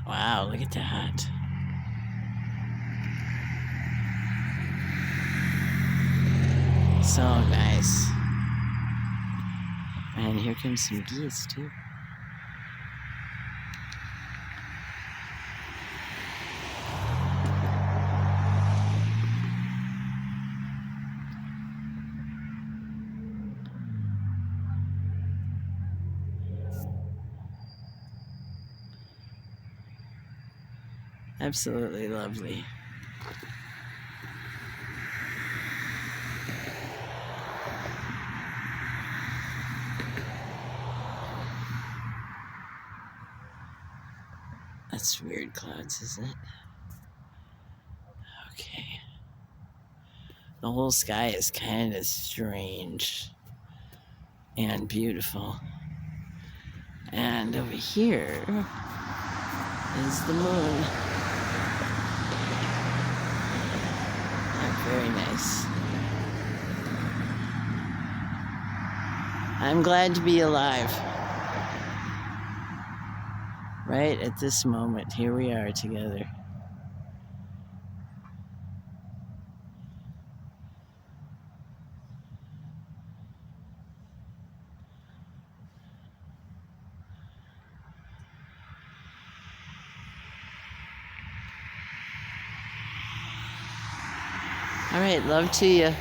Wow, look at that. So nice. And here comes some geese, too. Absolutely lovely. That's weird clouds, isn't it? Okay. The whole sky is kind of strange and beautiful. And over here is the moon. Very nice. I'm glad to be alive. Right at this moment, here we are together. All right, love to you.